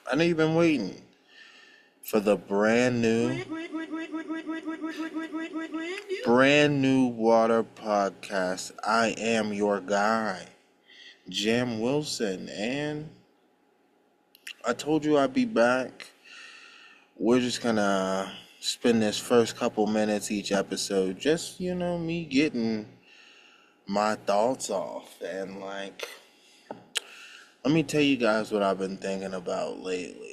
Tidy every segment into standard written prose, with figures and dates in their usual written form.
I know you've been waiting for the brand new water podcast. I am your guy, Jam Wilson, and I told you I'd be back. We're just gonna spend this first couple minutes each episode just, me getting my thoughts off. And let me tell you guys what I've been thinking about lately.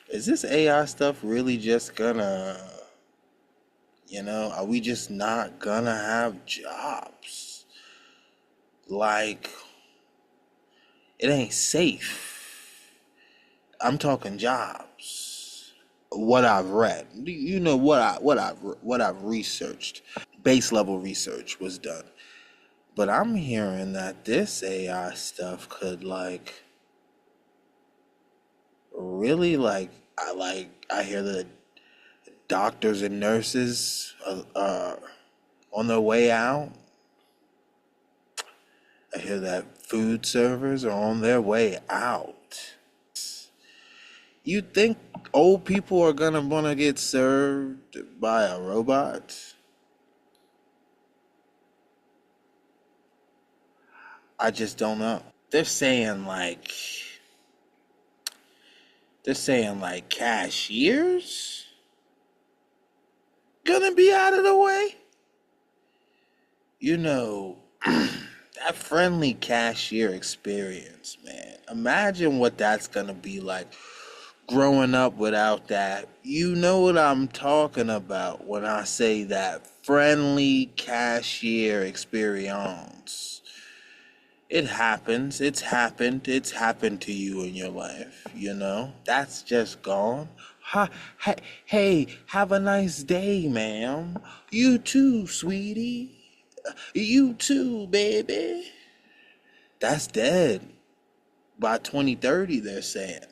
Is this AI stuff really just gonna, are we just not gonna have jobs? It ain't safe. I'm talking jobs. What I've read, what I've researched. Base level research was done, but I'm hearing that this AI stuff could really I hear that doctors and nurses are on their way out. I hear that food servers are on their way out. You think old people are gonna wanna get served by a robot? I just don't know. They're saying cashiers gonna be out of the way. That friendly cashier experience, man. Imagine what that's gonna be like growing up without that. You know what I'm talking about when I say that friendly cashier experience. It happens. It's happened to you in your life, That's just gone. Hey, have a nice day, ma'am. You too, sweetie. You too, baby. That's dead. By 2030, they're saying.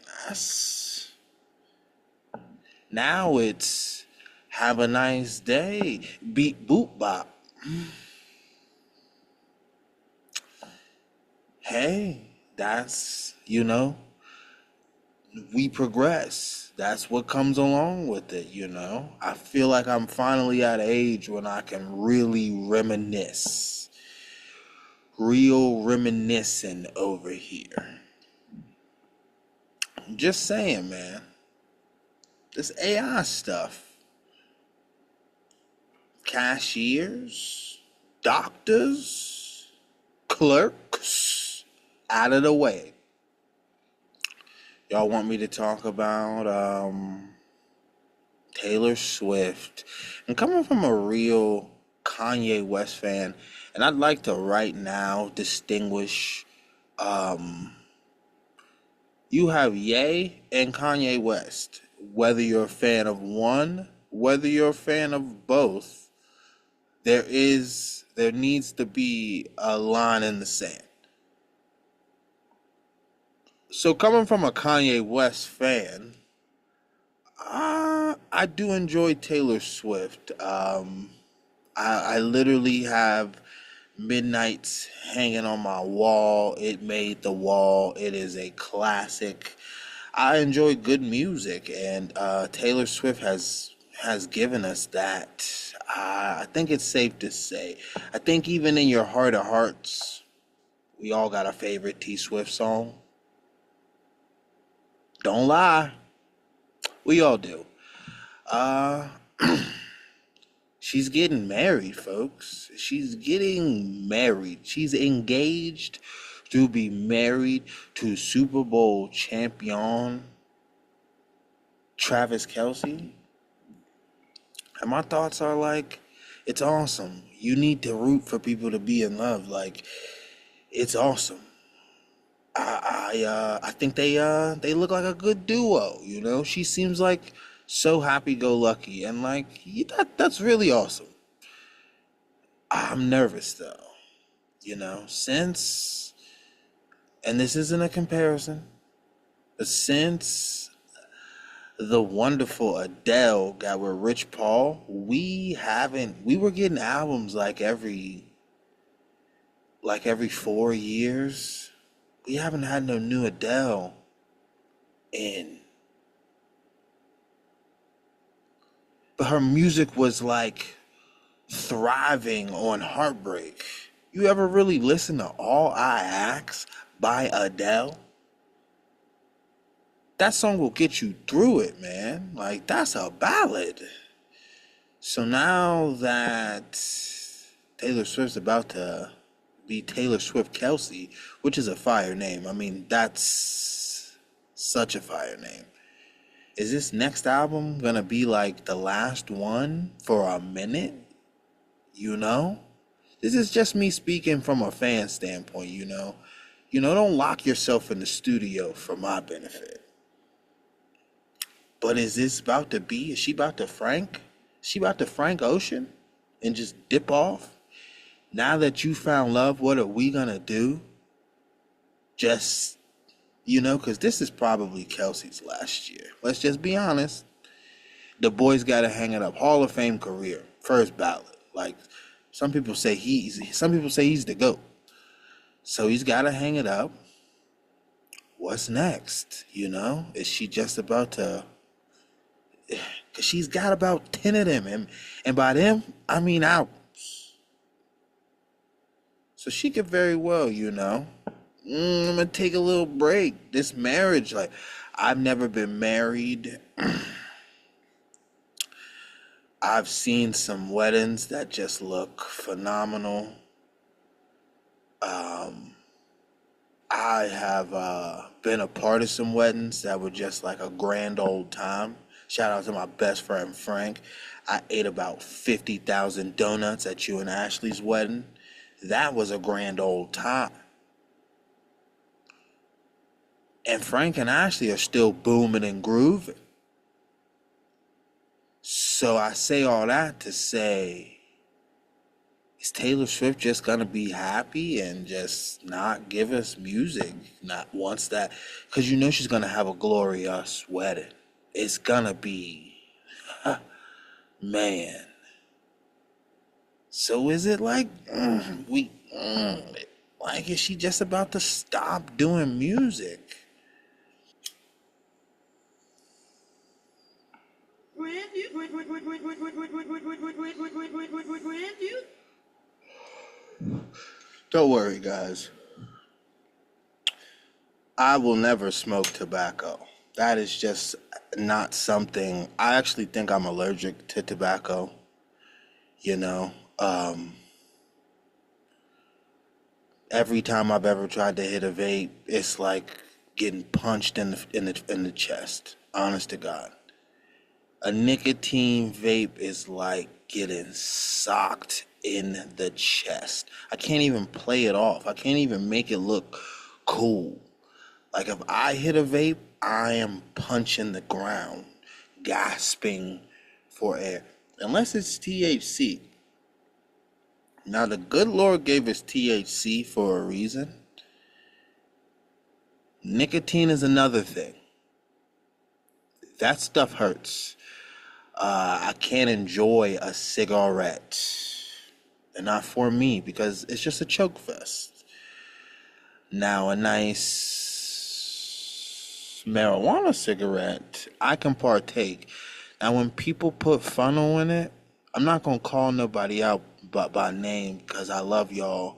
Now it's have a nice day. Beep, boop, bop. Hey, that's, we progress. That's what comes along with it, I feel like I'm finally at an age when I can really reminisce. Real reminiscing over here. Just saying, man. This AI stuff. Cashiers, doctors, clerks, out of the way. Y'all want me to talk about Taylor Swift? And coming from a real Kanye West fan, and I'd like to right now distinguish, you have Ye and Kanye West. Whether you're a fan of one, whether you're a fan of both, there is There needs to be a line in the sand. So coming from a Kanye West fan, I do enjoy Taylor Swift. I literally have Midnight's hanging on my wall. It made the wall. It is a classic. I enjoy good music, and Taylor Swift has given us that. I think it's safe to say. I think even in your heart of hearts, we all got a favorite T Swift song. Don't lie, we all do. Uh, she's getting married, folks. She's getting married. She's engaged to be married to Super Bowl champion Travis Kelsey. And my thoughts are like, it's awesome. You need to root for people to be in love. Like, it's awesome. I think they look like a good duo. You know, she seems like so happy go lucky, and like that's really awesome. I'm nervous though. You know, since and this isn't a comparison, but since the wonderful Adele got with Rich Paul, we were getting albums like every 4 years. We haven't had no new Adele in, but her music was like thriving on heartbreak. You ever really listen to All I Ask by Adele? That song will get you through it, man. Like, that's a ballad. So now that Taylor Swift's about to be Taylor Swift Kelsey, which is a fire name. I mean, that's such a fire name. Is this next album gonna be like the last one for a minute? You know? This is just me speaking from a fan standpoint, you know? Don't lock yourself in the studio for my benefit. But is this about to be? Is she about to Frank? Is she about to Frank Ocean and just dip off? Now that you found love, what are we gonna do? Just, because this is probably Kelsey's last year. Let's just be honest. The boy's gotta hang it up. Hall of Fame career, first ballot. Like some people say he's the GOAT. So he's gotta hang it up. What's next? Is she just about to? Cause she's got about 10 of them, and by them I mean albums. So she could very well, I'm gonna take a little break. This marriage, like, I've never been married. I've seen some weddings that just look phenomenal. Um, I have been a part of some weddings that were just like a grand old time. Shout out to my best friend Frank. I ate about 50,000 donuts at you and Ashley's wedding. That was a grand old time. And Frank and Ashley are still booming and grooving. So I say all that to say, is Taylor Swift just gonna be happy and just not give us music? Not once that, because she's gonna have a glorious wedding. It's gonna be, man. So is it like like is she just about to stop doing music? Don't worry, guys. I will never smoke tobacco. That is just not something. I actually think I'm allergic to tobacco. You know, um, every time I've ever tried to hit a vape, it's like getting punched in the chest. Honest to God, a nicotine vape is like getting socked in the chest. I can't even play it off. I can't even make it look cool. Like if I hit a vape, I am punching the ground, gasping for air. Unless it's THC, Now, the good Lord gave us THC for a reason. Nicotine is another thing. That stuff hurts. I can't enjoy a cigarette. And not for me, because it's just a choke fest. Now, a nice marijuana cigarette, I can partake. Now, when people put funnel in it, I'm not going to call nobody out but by name because I love y'all.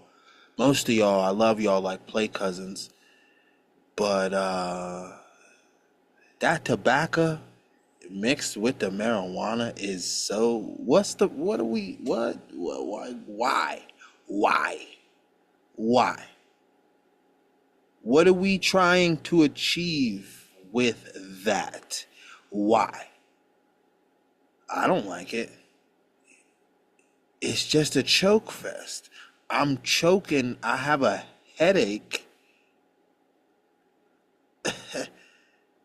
Most of y'all, I love y'all like play cousins. But that tobacco mixed with the marijuana is so. Why? Why? What are we trying to achieve with that? Why? I don't like it. It's just a choke fest. I'm choking. I have a headache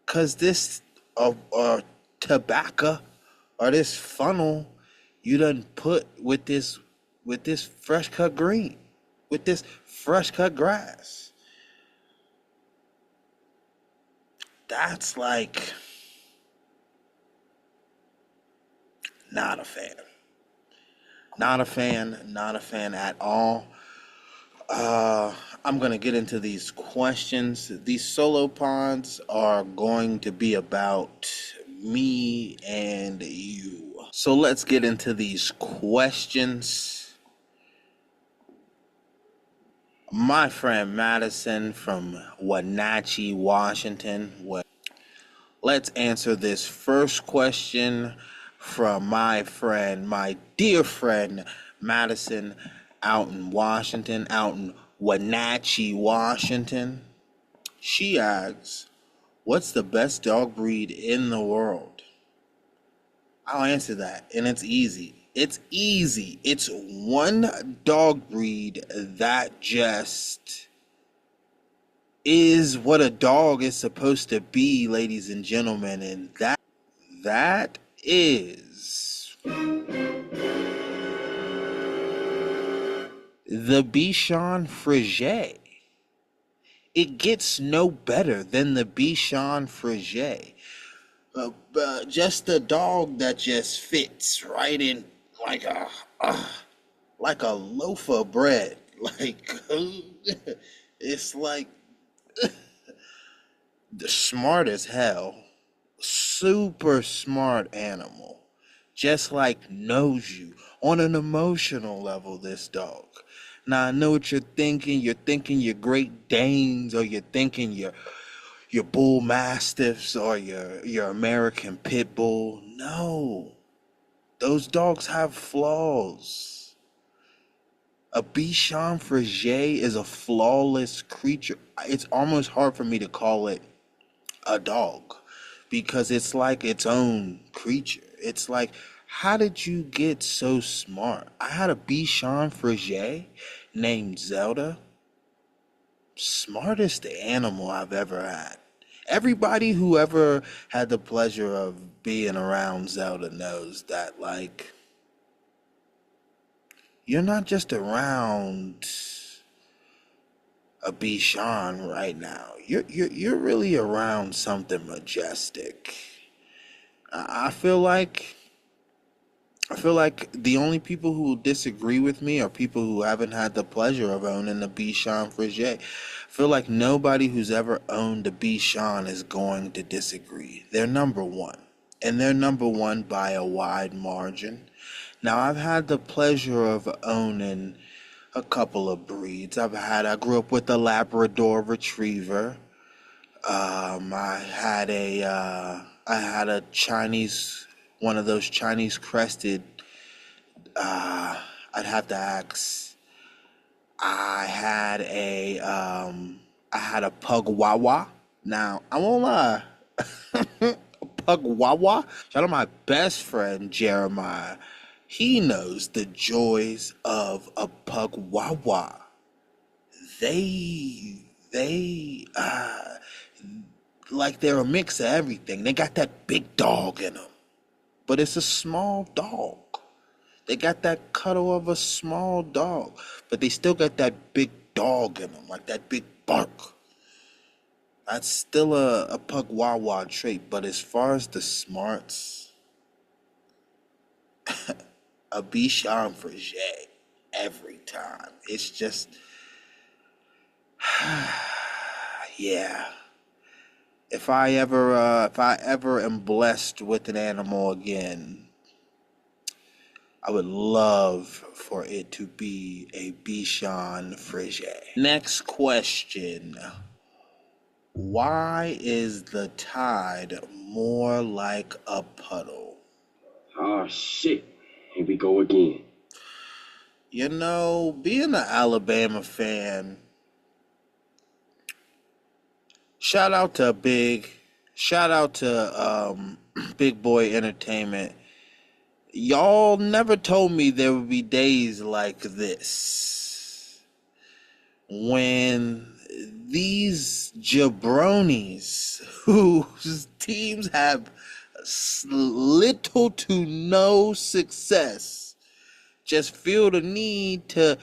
because this tobacco or this funnel you done put with this fresh cut green, with this fresh cut grass. That's like not a fan. Not a fan. Not a fan at all. I'm gonna get into these questions. These solo pods are going to be about me and you. So let's get into these questions. My friend Madison from Wenatchee, Washington. Let's answer this first question from my dear friend Madison out in Washington, out in Wenatchee, Washington. She asks, what's the best dog breed in the world? I'll answer that, and it's easy. It's easy. It's one dog breed that just is what a dog is supposed to be, ladies and gentlemen, and that is the Bichon Frise. It gets no better than the Bichon Frise. Just a dog that just fits right in like a loaf of bread. Like it's like the smart as hell, super smart animal, just like knows you on an emotional level. This dog. Now I know what you're thinking. You're thinking your Great Danes, or you're thinking your bull mastiffs, or your American pit bull. No, those dogs have flaws. A Bichon Frise is a flawless creature. It's almost hard for me to call it a dog because it's like its own creature. It's like, how did you get so smart? I had a Bichon Frise named Zelda. Smartest animal I've ever had. Everybody who ever had the pleasure of being around Zelda knows that, like, you're not just around a Bichon right now. You're really around something majestic. I feel like the only people who disagree with me are people who haven't had the pleasure of owning a Bichon Frise. I feel like nobody who's ever owned a Bichon is going to disagree. They're number one, and they're number one by a wide margin. Now, I've had the pleasure of owning a couple of breeds. I grew up with a Labrador Retriever. I had a Chinese, one of those Chinese crested. I'd have to ask. I had a Pug Wawa. Now, I won't lie. Pug Wawa. Shout out my best friend Jeremiah. He knows the joys of a Pug Wawa. They like they're a mix of everything. They got that big dog in them, but it's a small dog. They got that cuddle of a small dog, but they still got that big dog in them, like that big bark. That's still a Pug Wawa trait, but as far as the smarts, a Bichon Frege every time. It's just, yeah. If I ever am blessed with an animal again, I would love for it to be a Bichon Frege. Next question. Why is the Tide more like a puddle? Ah, shit. Here we go again. You know, being an Alabama fan, shout out to Big Boy Entertainment. Y'all never told me there would be days like this when these jabronis whose teams have little to no success just feel the need to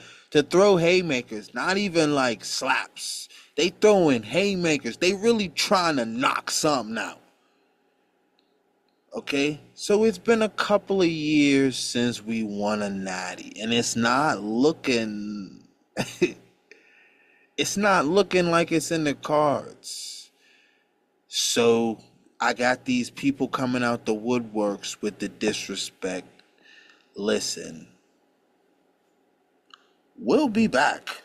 throw haymakers, not even like slaps. They throwing haymakers. They really trying to knock something out. Okay, so it's been a couple of years since we won a natty, and it's not looking it's not looking like it's in the cards. So I got these people coming out the woodworks with the disrespect. Listen, we'll be back.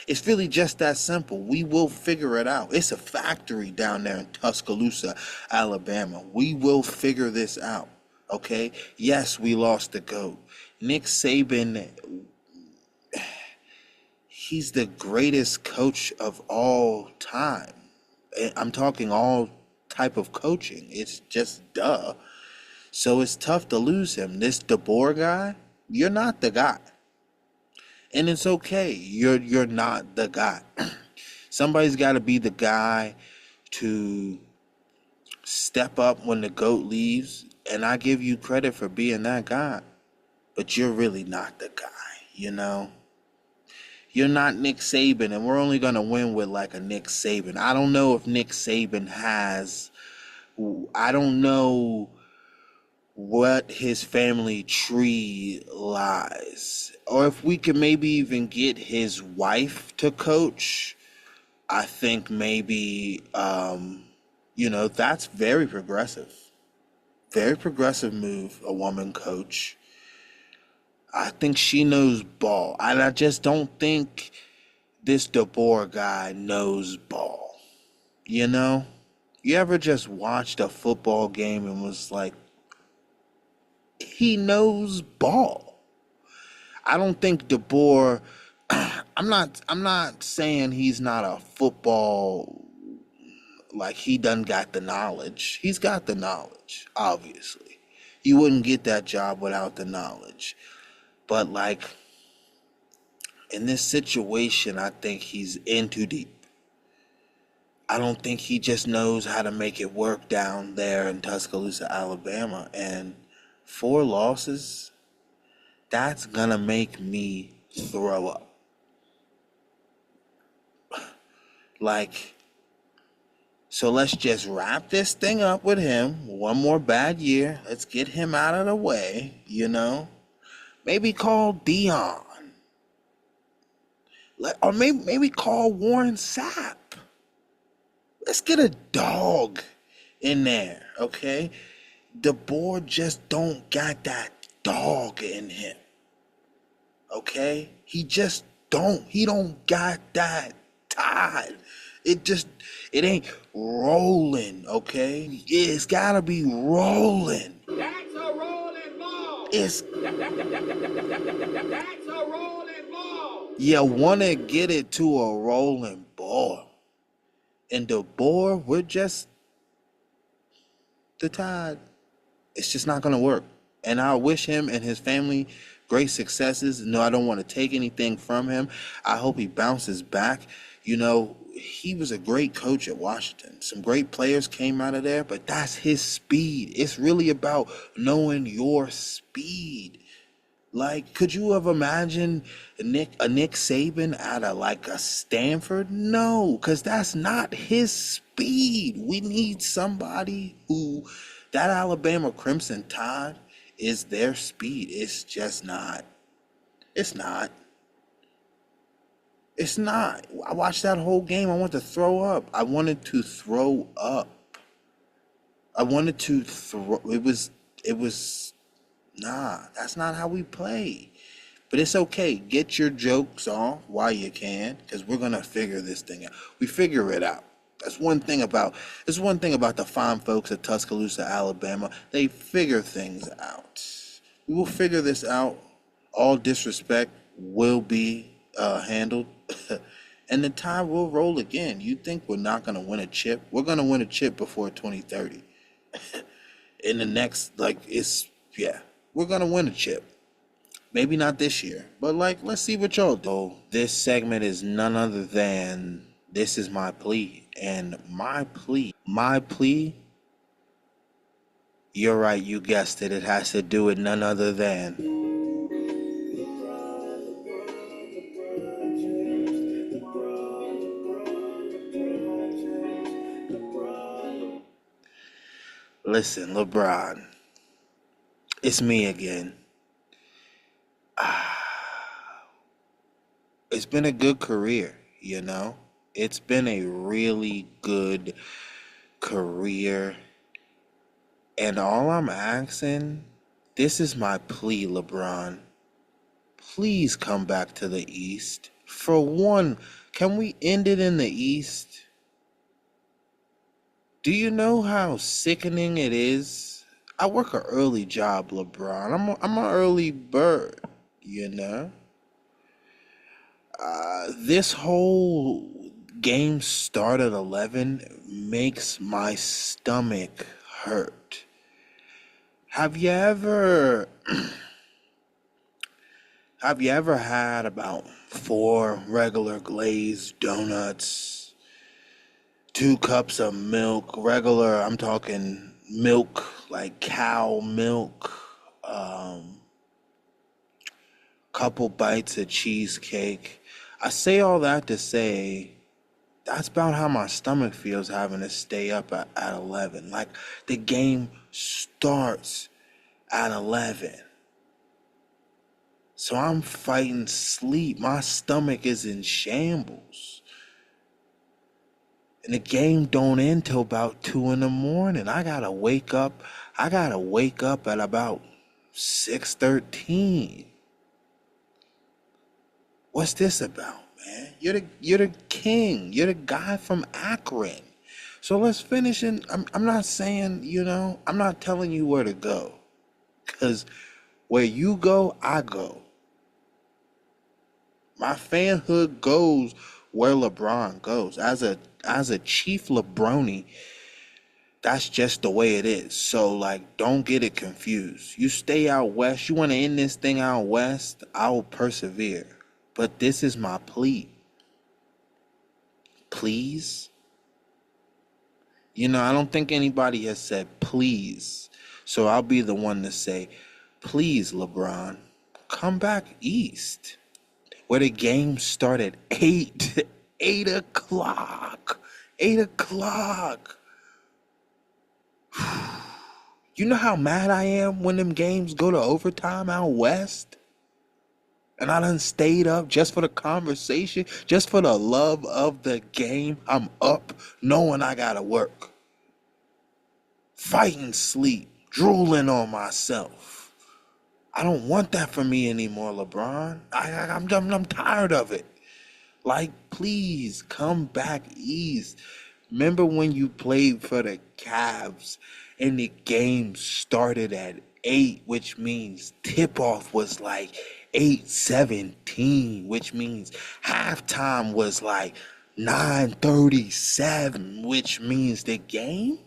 It's really just that simple. We will figure it out. It's a factory down there in Tuscaloosa, Alabama. We will figure this out. Okay? Yes, we lost the GOAT. Nick Saban, he's the greatest coach of all time. I'm talking all type of coaching. It's just duh. So it's tough to lose him. This DeBoer guy, you're not the guy. And it's okay. You're not the guy. Somebody's got to be the guy to step up when the GOAT leaves, and I give you credit for being that guy. But you're really not the guy, you know? You're not Nick Saban, and we're only going to win with like a Nick Saban. I don't know if Nick Saban has, I don't know what his family tree lies, or if we could maybe even get his wife to coach. I think maybe that's very progressive move, a woman coach. I think she knows ball, and I just don't think this DeBoer guy knows ball. You know, you ever just watched a football game and was like, he knows ball. I don't think DeBoer. I'm not saying he's not a football, like he done got the knowledge. He's got the knowledge, obviously. You wouldn't get that job without the knowledge. But like in this situation, I think he's in too deep. I don't think he just knows how to make it work down there in Tuscaloosa, Alabama. And 4 losses, that's gonna make me throw up. Like, so let's just wrap this thing up with him. One more bad year. Let's get him out of the way, you know? Maybe call Dion. Or maybe call Warren Sapp. Let's get a dog in there, okay? DeBoer just don't got that dog in him, okay? He just don't. He don't got that Tide. It ain't rolling, okay? It's gotta be rolling. That's a rolling ball. It's That's a rolling ball. You wanna get it to a rolling ball. And DeBoer, we're just the Tide. It's just not gonna work. And I wish him and his family great successes. No, I don't want to take anything from him. I hope he bounces back. He was a great coach at Washington. Some great players came out of there, but that's his speed. It's really about knowing your speed. Like, could you have imagined Nick Saban at a Stanford? No, because that's not his speed. We need somebody who that Alabama Crimson Tide is their speed. It's just not. It's not. It's not. I watched that whole game. I wanted to throw up. I wanted to throw up. I wanted to throw. It was. Nah, that's not how we play. But it's okay. Get your jokes off while you can, because we're gonna figure this thing out. We figure it out. That's one thing about the fine folks at Tuscaloosa, Alabama. They figure things out. We will figure this out. All disrespect will be handled, and the tide will roll again. You think we're not gonna win a chip? We're gonna win a chip before 2030. In the next, yeah, we're gonna win a chip. Maybe not this year, but let's see what y'all do. This segment is none other than this is my plea. And my plea, you're right, you guessed it. It has to do with none other than. Listen, LeBron, it's me again. It's been a good career, you know? It's been a really good career. And all I'm asking, this is my plea, LeBron. Please come back to the East. For one, can we end it in the East? Do you know how sickening it is? I work an early job, LeBron. I'm an early bird, you know? This whole game start at 11 makes my stomach hurt. Have you ever have you ever had about 4 regular glazed donuts, 2 cups of milk, regular, I'm talking milk, like cow milk, couple bites of cheesecake? I say all that to say that's about how my stomach feels having to stay up at 11. Like, the game starts at 11. So I'm fighting sleep. My stomach is in shambles. And the game don't end till about 2 in the morning. I gotta wake up at about 6:13. What's this about, man? You're the king. You're the guy from Akron. So let's finish. And I'm not saying, I'm not telling you where to go, because where you go, I go. My fanhood goes where LeBron goes. As a chief LeBroni, that's just the way it is. So, don't get it confused. You stay out west. You want to end this thing out west, I will persevere. But this is my plea. Please? I don't think anybody has said please. So I'll be the one to say, please, LeBron, come back east, where the game started 8 o'clock. 8 o'clock. You know how mad I am when them games go to overtime out west? And I done stayed up just for the conversation, just for the love of the game. I'm up knowing I gotta work, fighting sleep, drooling on myself. I don't want that for me anymore, LeBron. I'm tired of it. Please come back east. Remember when you played for the Cavs and the game started at 8, which means tip-off was 8:17, which means halftime was 9:37, which means the game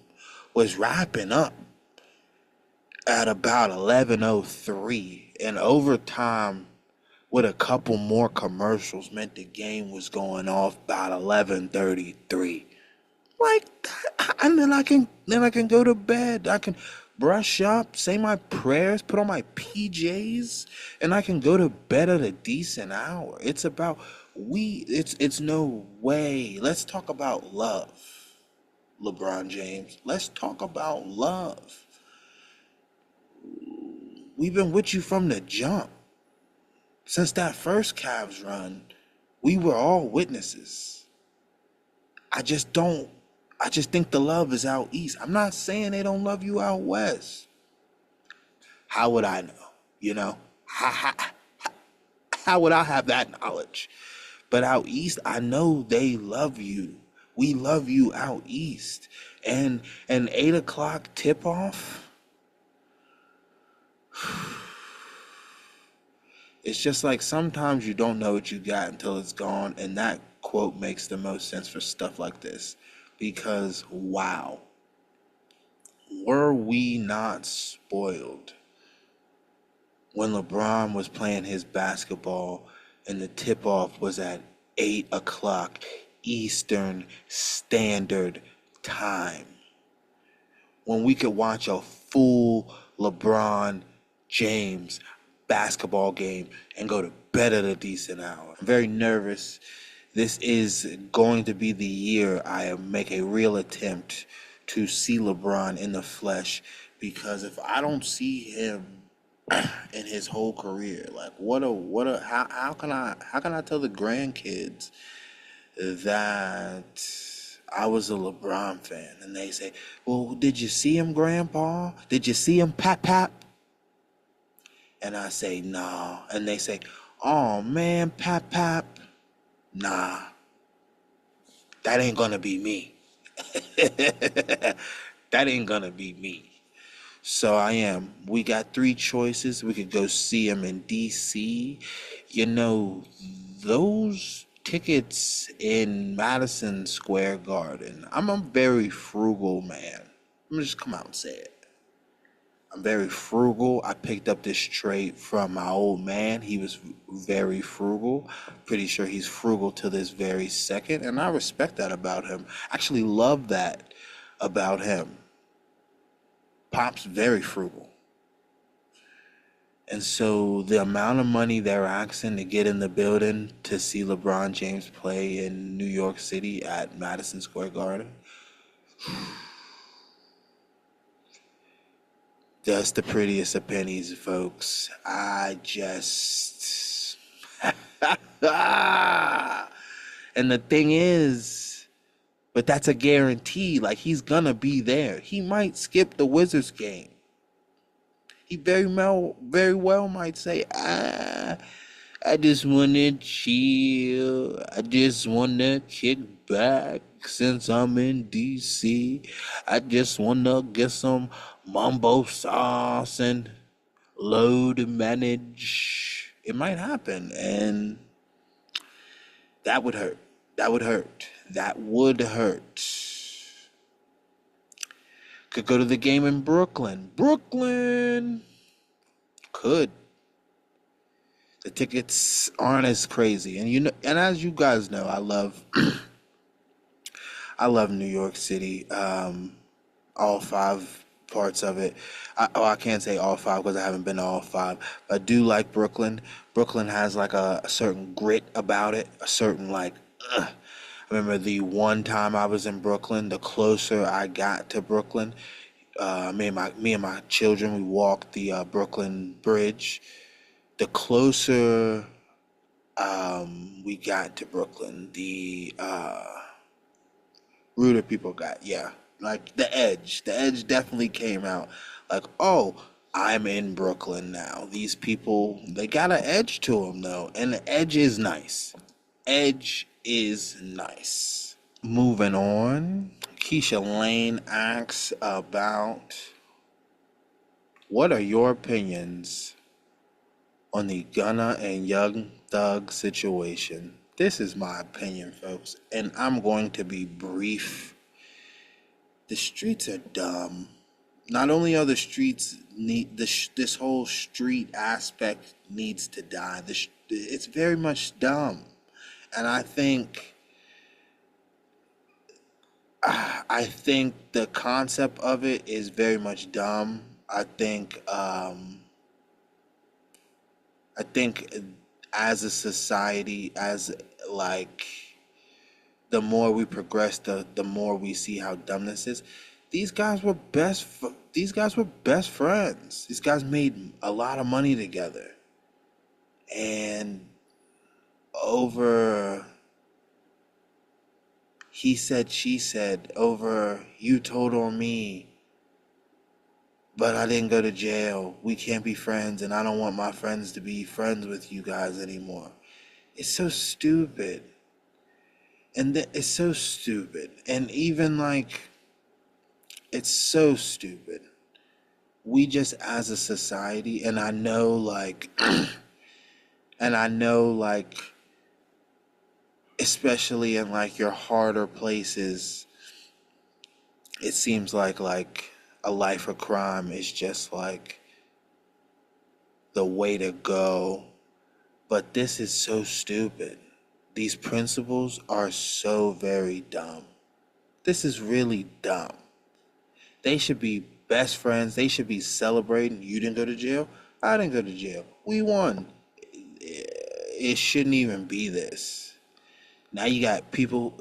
was wrapping up at about 11:03, and overtime with a couple more commercials meant the game was going off about 11:33. Like that, and then I can go to bed. I can brush up, say my prayers, put on my PJs, and I can go to bed at a decent hour. It's about it's no way. Let's talk about love, LeBron James. Let's talk about love. We've been with you from the jump. Since that first Cavs run, we were all witnesses. I just don't. I just think the love is out east. I'm not saying they don't love you out west. How would I know? You know, how would I have that knowledge? But out east, I know they love you. We love you out east. And an 8 o'clock tip off. It's just like sometimes you don't know what you got until it's gone, and that quote makes the most sense for stuff like this. Because wow, were we not spoiled when LeBron was playing his basketball and the tip off was at 8 o'clock Eastern Standard Time? When we could watch a full LeBron James basketball game and go to bed at a decent hour. I'm very nervous. This is going to be the year I make a real attempt to see LeBron in the flesh, because if I don't see him in his whole career, like how can I tell the grandkids that I was a LeBron fan? And they say, well, did you see him, Grandpa? Did you see him, Pap? And I say, nah. And they say, oh man, Pap. Nah, that ain't gonna be me. That ain't gonna be me. So we got three choices. We could go see him in DC. You know, those tickets in Madison Square Garden. I'm a very frugal man. I'm gonna just come out and say it. I'm very frugal. I picked up this trait from my old man. He was very frugal. Pretty sure he's frugal to this very second, and I respect that about him. Actually love that about him. Pop's very frugal. And so the amount of money they're asking to get in the building to see LeBron James play in New York City at Madison Square Garden, just the prettiest of pennies, folks. I just. And the thing is, but that's a guarantee. Like, he's gonna be there. He might skip the Wizards game. He very well might say, I just wanna chill. I just wanna kick back since I'm in DC. I just wanna get some mumbo sauce and load and manage. It might happen, and that would hurt. That would hurt. That would hurt. Could go to the game in Brooklyn. Brooklyn! Could. The tickets aren't as crazy. And as you guys know, I love I love New York City. All five parts of it. I can't say all five because I haven't been to all five. But I do like Brooklyn. Brooklyn has like a certain grit about it, a certain like. I remember the one time I was in Brooklyn, the closer I got to Brooklyn, me and my children, we walked the Brooklyn Bridge. The closer we got to Brooklyn, the ruder people got. Yeah, like the edge. The edge definitely came out. Like, oh, I'm in Brooklyn now. These people, they got an edge to them though, and the edge is nice. Edge is nice. Moving on, Keisha Lane asks about, what are your opinions on the Gunna and Young Thug situation? This is my opinion, folks, and I'm going to be brief. The streets are dumb. Not only are the streets need this whole street aspect needs to die. It's very much dumb, and I think the concept of it is very much dumb. I think as a society, as like the more we progress, the more we see how dumb this is. These guys were best friends. These guys made a lot of money together, and over he said, she said, over you told on me, but I didn't go to jail. We can't be friends, and I don't want my friends to be friends with you guys anymore. It's so stupid. It's so stupid. And even like, it's so stupid. We just as a society, and I know like, and I know like, especially in like your harder places, it seems like a life of crime is just like the way to go. But this is so stupid. These principles are so very dumb. This is really dumb. They should be best friends. They should be celebrating. You didn't go to jail. I didn't go to jail. We won. It shouldn't even be this. Now you got people.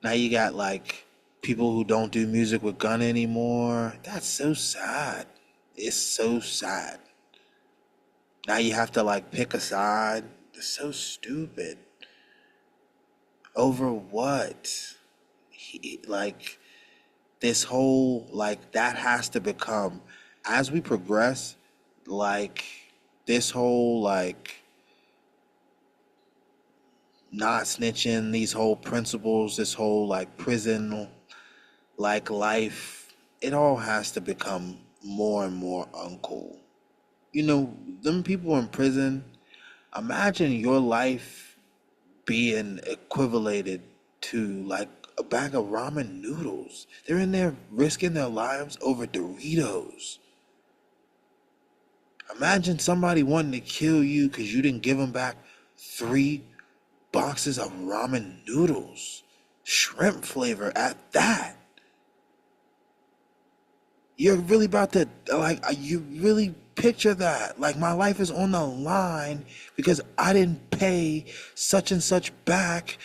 Now you got like people who don't do music with Gunna anymore. That's so sad. It's so sad. Now you have to like pick a side. It's so stupid. Over what? Like this whole like that has to become as we progress, like this whole like not snitching, these whole principles, this whole like prison like life, it all has to become more and more uncool. You know, them people in prison, imagine your life being equivalated to like a bag of ramen noodles. They're in there risking their lives over Doritos. Imagine somebody wanting to kill you because you didn't give them back 3 boxes of ramen noodles, shrimp flavor at that. You're really about to, like, you really picture that. Like, my life is on the line because I didn't pay such and such back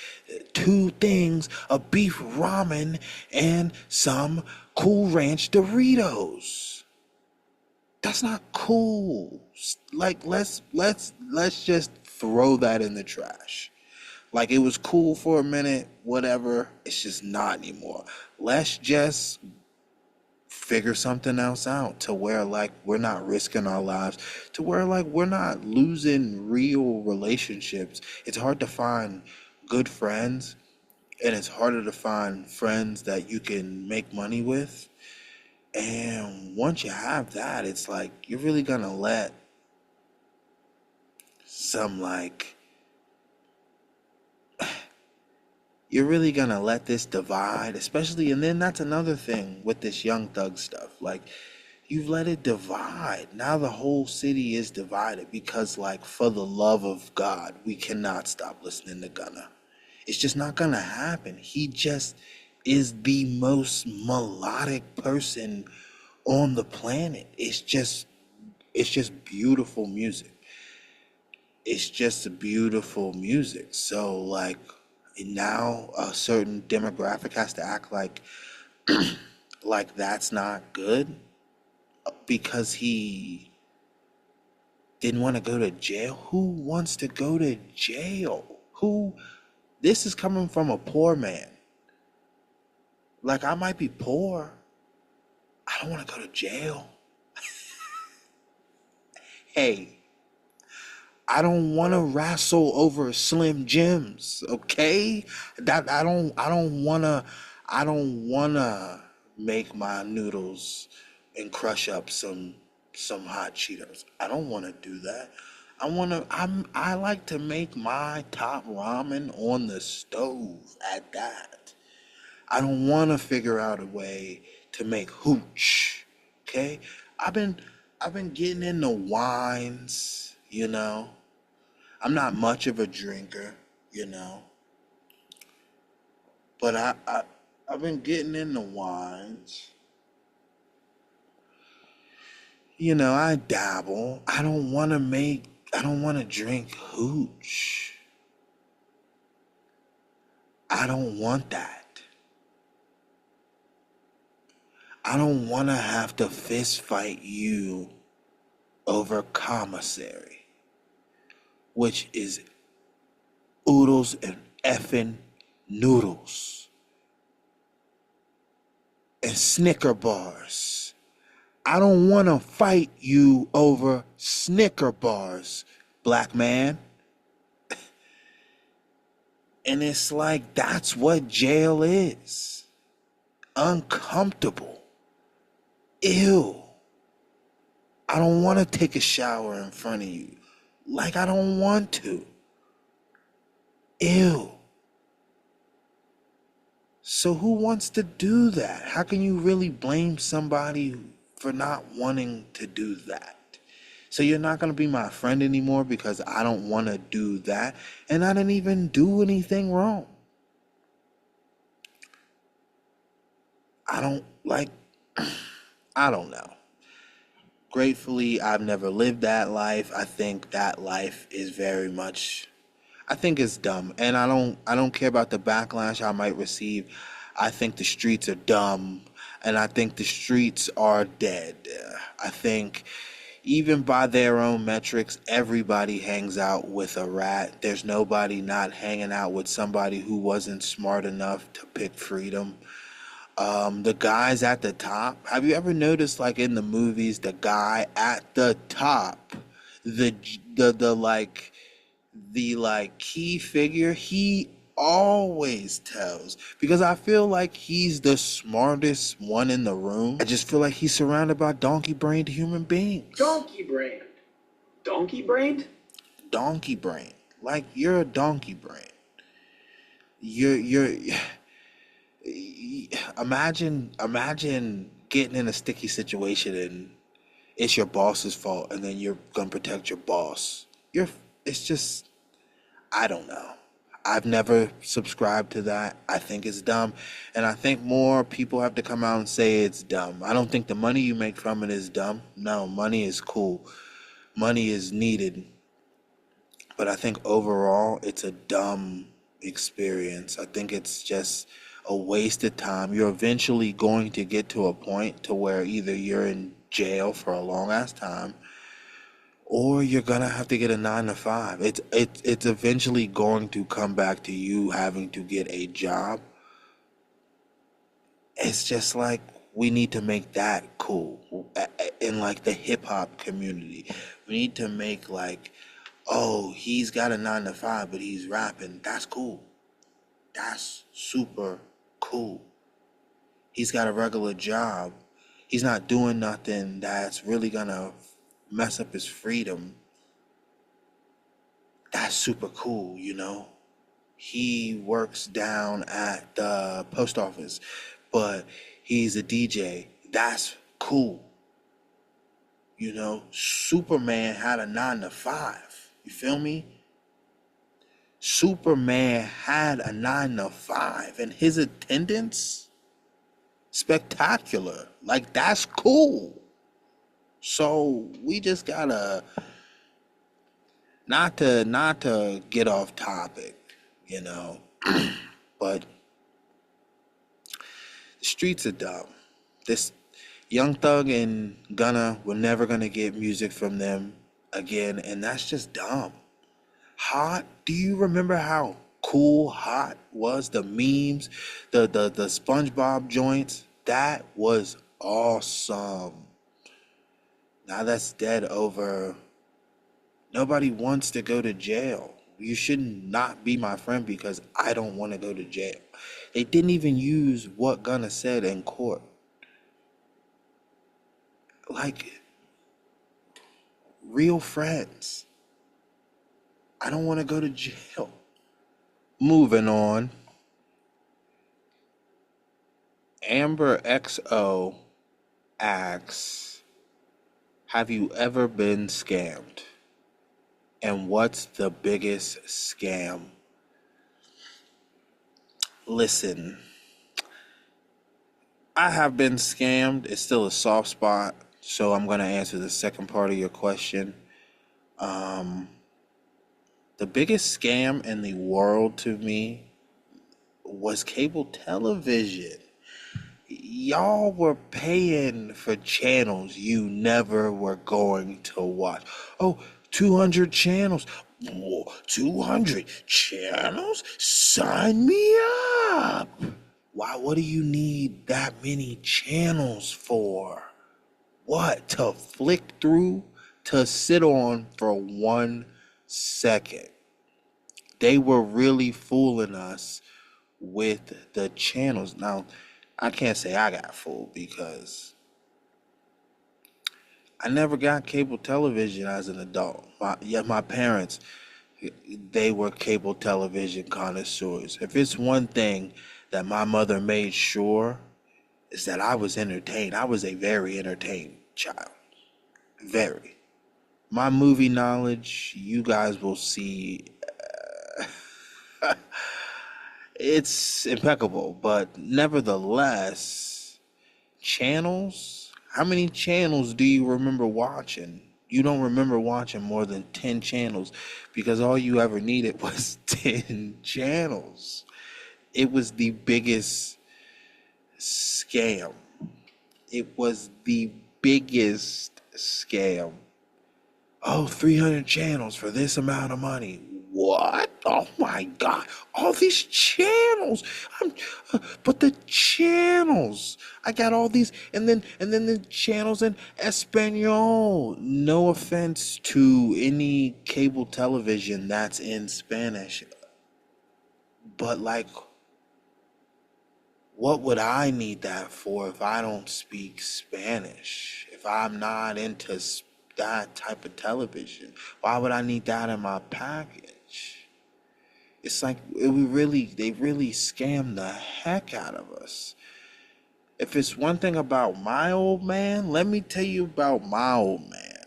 2 things, a beef ramen and some Cool Ranch Doritos. That's not cool. Like, let's just throw that in the trash. Like, it was cool for a minute, whatever. It's just not anymore. Let's just figure something else out to where like we're not risking our lives, to where like we're not losing real relationships. It's hard to find good friends, and it's harder to find friends that you can make money with. And once you have that, it's like you're really gonna let some like you're really gonna let this divide, especially. And then that's another thing with this Young Thug stuff. Like, you've let it divide. Now the whole city is divided because, like, for the love of God, we cannot stop listening to Gunna. It's just not gonna happen. He just is the most melodic person on the planet. It's just beautiful music. It's just beautiful music. So like now a certain demographic has to act like that's not good because he didn't want to go to jail. Who wants to go to jail? Who This is coming from a poor man. Like, I might be poor. I don't want to go to jail. Hey, I don't want to wrestle over Slim Jims, okay? That I don't want to make my noodles and crush up some hot Cheetos. I don't want to do that. I like to make my top ramen on the stove at that. I don't want to figure out a way to make hooch Okay, I've been I've been getting into wines. I'm not much of a drinker. You know, but I've been getting into wines. I dabble. I don't want to drink hooch. I don't want that. I don't want to have to fist fight you over commissary, which is oodles and effing noodles and Snicker bars. I don't want to fight you over Snicker bars, black man. And it's like that's what jail is. Uncomfortable. Ew. I don't want to take a shower in front of you. Like I don't want to. Ew. So who wants to do that? How can you really blame somebody for not wanting to do that? So you're not going to be my friend anymore because I don't want to do that, and I didn't even do anything wrong. I don't like I don't know. Gratefully, I've never lived that life. I think that life is very much I think it's dumb, and I don't care about the backlash I might receive. I think the streets are dumb, and I think the streets are dead. I think even by their own metrics, everybody hangs out with a rat. There's nobody not hanging out with somebody who wasn't smart enough to pick freedom. The guys at the top. Have you ever noticed, like in the movies, the guy at the top, the the like key figure, he always tells because I feel like he's the smartest one in the room. I just feel like he's surrounded by donkey-brained human beings. Donkey brained. Donkey brained? Donkey brain. Like you're a donkey brain. You're imagine getting in a sticky situation and it's your boss's fault and then you're gonna protect your boss. It's just I don't know. I've never subscribed to that. I think it's dumb. And I think more people have to come out and say it's dumb. I don't think the money you make from it is dumb. No, money is cool. Money is needed. But I think overall it's a dumb experience. I think it's just a waste of time. You're eventually going to get to a point to where either you're in jail for a long ass time or you're gonna have to get a 9 to 5. It's eventually going to come back to you having to get a job. It's just like we need to make that cool in like the hip hop community. We need to make like, oh, he's got a 9 to 5, but he's rapping. That's cool. That's super cool. He's got a regular job. He's not doing nothing that's really gonna mess up his freedom. That's super cool. He works down at the post office, but he's a DJ. That's cool. Superman had a 9 to 5. You feel me? Superman had a 9 to 5, and his attendance spectacular. Like that's cool. So we just gotta not to get off topic, you know, but the streets are dumb. This Young Thug and Gunna, we're never gonna get music from them again, and that's just dumb. Hot, do you remember how cool Hot was? The memes, the SpongeBob joints, that was awesome. Now that's dead over. Nobody wants to go to jail. You should not be my friend because I don't want to go to jail. They didn't even use what Gunna said in court. Like, real friends. I don't want to go to jail. Moving on. Amber XO asks, have you ever been scammed? And what's the biggest scam? Listen, I have been scammed. It's still a soft spot. So I'm going to answer the second part of your question. Um, the biggest scam in the world to me was cable television. Y'all were paying for channels you never were going to watch. Oh, 200 channels. Whoa, 200 channels? Sign me up. Why? What do you need that many channels for? What? To flick through? To sit on for 1 second? They were really fooling us with the channels. Now, I can't say I got fooled because I never got cable television as an adult. My parents, they were cable television connoisseurs. If it's one thing that my mother made sure is that I was entertained. I was a very entertained child. Very. My movie knowledge, you guys will see, it's impeccable. But nevertheless, channels? How many channels do you remember watching? You don't remember watching more than 10 channels because all you ever needed was 10 channels. It was the biggest scam. It was the biggest scam. Oh, 300 channels for this amount of money. What? Oh my God. All these channels. But the channels. I got all these and then the channels in Espanol. No offense to any cable television that's in Spanish. But like, what would I need that for if I don't speak Spanish? If I'm not into that type of television, why would I need that in my package? It's like they really scammed the heck out of us. If it's one thing about my old man, let me tell you about my old man.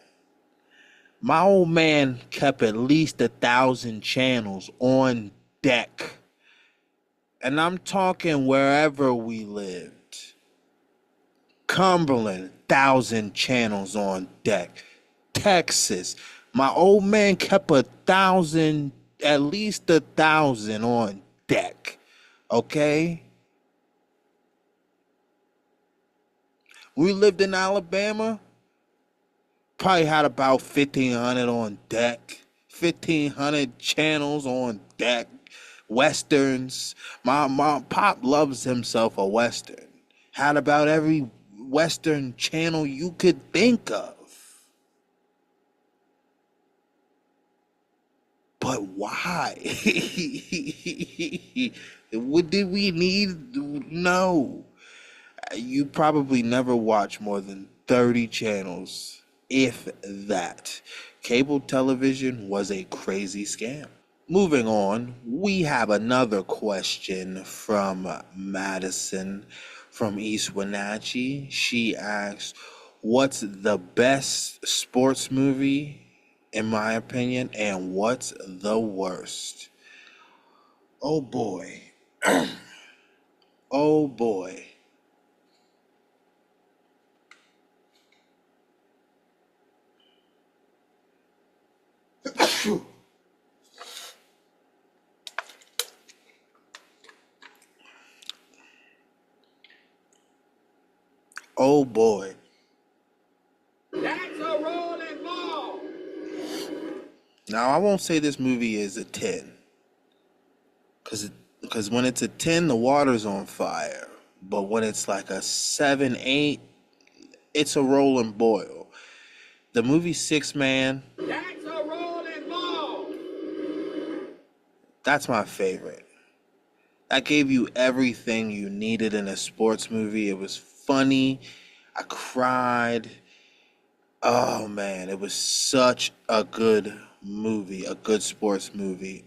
My old man kept at least 1,000 channels on deck. And I'm talking wherever we lived. Cumberland, 1,000 channels on deck. Texas, my old man kept 1,000, at least 1,000 on deck. Okay? We lived in Alabama, probably had about 1,500 on deck. 1,500 channels on deck. Westerns. My pop loves himself a Western. Had about every Western channel you could think of. But why? What did we need? No. You probably never watch more than 30 channels, if that. Cable television was a crazy scam. Moving on, we have another question from Madison from East Wenatchee. She asks, what's the best sports movie, in my opinion, and what's the worst? Oh boy. Oh boy. Oh boy. That's a rolling ball. Now, I won't say this movie is a 10. Because when it's a 10, the water's on fire. But when it's like a 7, 8, it's a rolling boil. The movie Six Man, that's a rolling ball. That's my favorite. That gave you everything you needed in a sports movie. It was funny. I cried. Oh man, it was such a good movie, a good sports movie.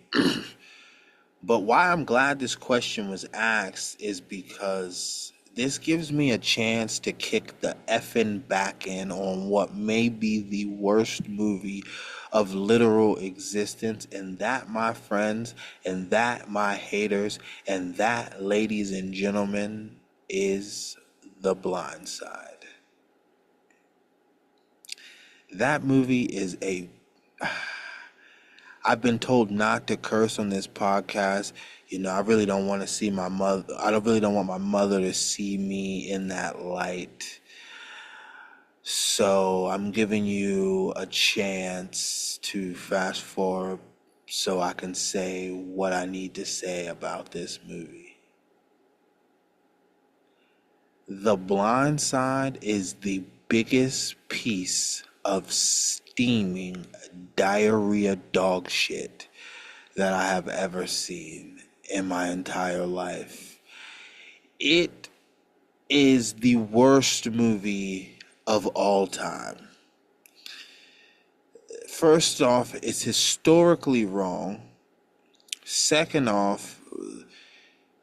But why I'm glad this question was asked is because This gives me a chance to kick the effing back in on what may be the worst movie of literal existence, and that, my friends, and that, my haters, and that, ladies and gentlemen, is The Blind Side. That movie is a I've been told not to curse on this podcast. I really don't want to see my mother. I don't really don't want my mother to see me in that light. So I'm giving you a chance to fast forward so I can say what I need to say about this movie. The Blind Side is the biggest piece of steaming diarrhea dog shit that I have ever seen in my entire life. It is the worst movie of all time. First off, it's historically wrong. Second off,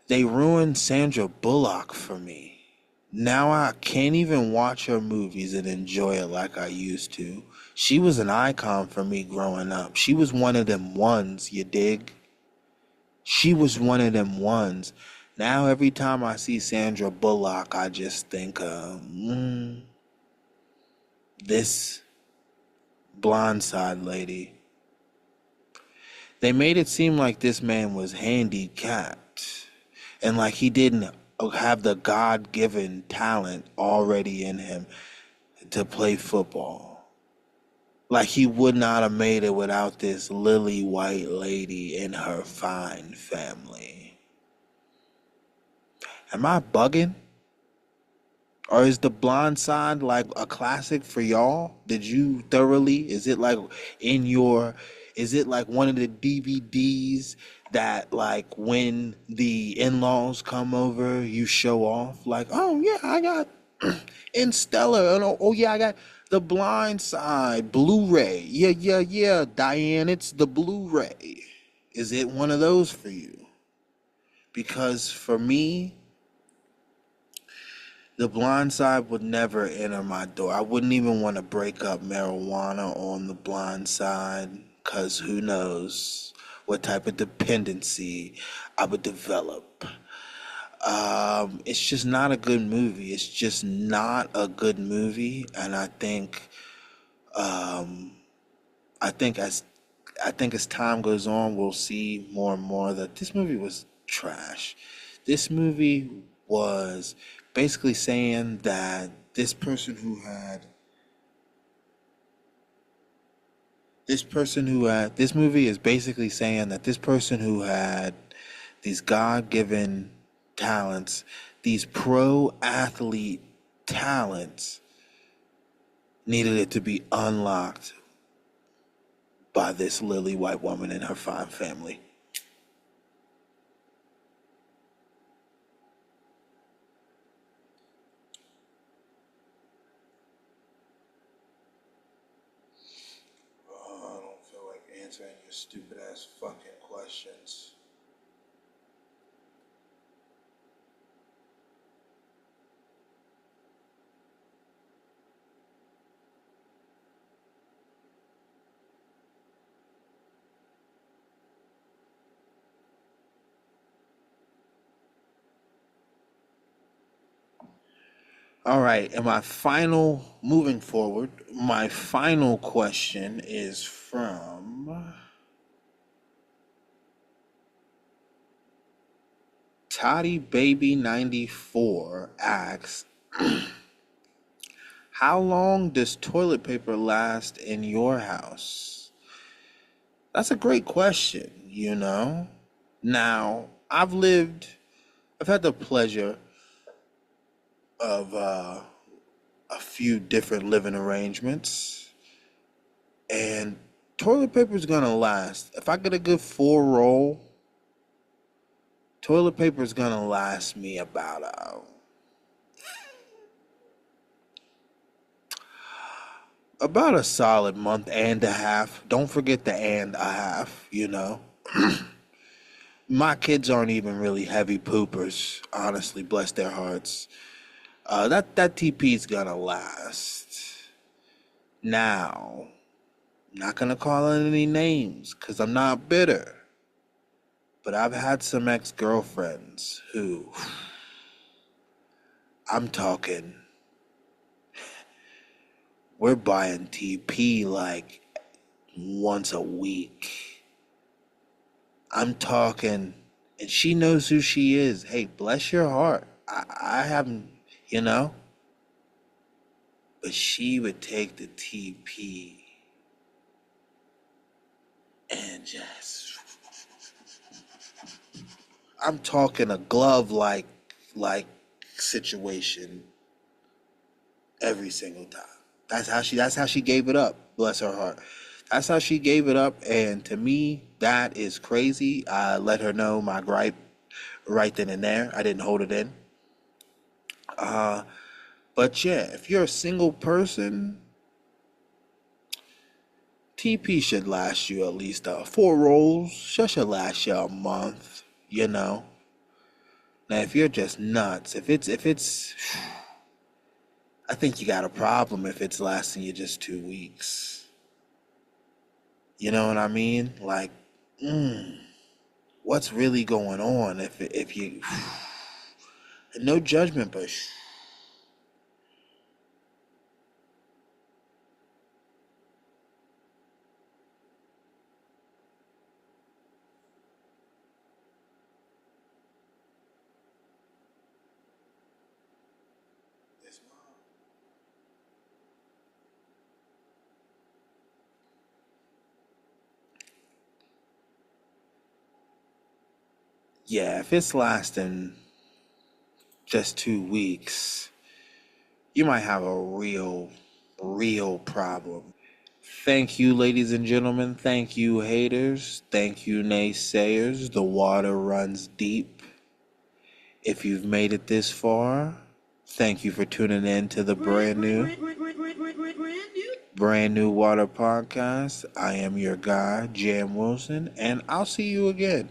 they ruined Sandra Bullock for me. Now I can't even watch her movies and enjoy it like I used to. She was an icon for me growing up. She was one of them ones, you dig? She was one of them ones. Now every time I see Sandra Bullock, I just think, this Blind Side lady. They made it seem like this man was handicapped and like he didn't have the God-given talent already in him to play football. Like he would not have made it without this lily white lady and her fine family. Am I bugging? Or is The Blind Side like a classic for y'all? Did you thoroughly? Is it like is it like one of the DVDs that like when the in-laws come over, you show off? Like, oh yeah, I got Interstellar. Oh yeah, I got The Blind Side, Blu-ray. Yeah. Diane, it's the Blu-ray. Is it one of those for you? Because for me, The Blind Side would never enter my door. I wouldn't even want to break up marijuana on The Blind Side because who knows what type of dependency I would develop. It's just not a good movie. It's just not a good movie, and um, I think as time goes on, we'll see more and more that this movie was trash. This movie was basically saying that this movie is basically saying that this person who had these God-given talents, these pro athlete talents, needed it to be unlocked by this lily white woman and her fine family. I don't feel like answering your stupid ass fucking questions. All right, and moving forward, my final question is from Toddy Baby 94 asks, how long does toilet paper last in your house? That's a great question. Now, I've had the pleasure of a few different living arrangements, and toilet paper is gonna last. If I get a good 4 roll, toilet paper is gonna last me about a solid month and a half. Don't forget the and a half. My kids aren't even really heavy poopers, honestly, bless their hearts. That TP's gonna last. Now, I'm not gonna call out any names, cause I'm not bitter. But I've had some ex-girlfriends who, I'm talking, we're buying TP like once a week. I'm talking, and she knows who she is. Hey, bless your heart. I haven't, you know, but she would take the TP and just, I'm talking a glove like situation every single time. That's how she gave it up. Bless her heart. That's how she gave it up, and to me, that is crazy. I let her know my gripe right then and there. I didn't hold it in. Uh, but yeah, if you're a single person, TP should last you at least 4 rolls. Should last you a month. You know. Now, if you're just nuts, if it's, I think you got a problem if it's lasting you just 2 weeks. You know what I mean? Like, what's really going on? If you, no judgment, but yeah, if it's lasting just 2 weeks, you might have a real problem. Thank you, ladies and gentlemen. Thank you, haters. Thank you, naysayers. The water runs deep. If you've made it this far, thank you for tuning in to the brand new Water Podcast. I am your guy, Jam Wilson, and I'll see you again.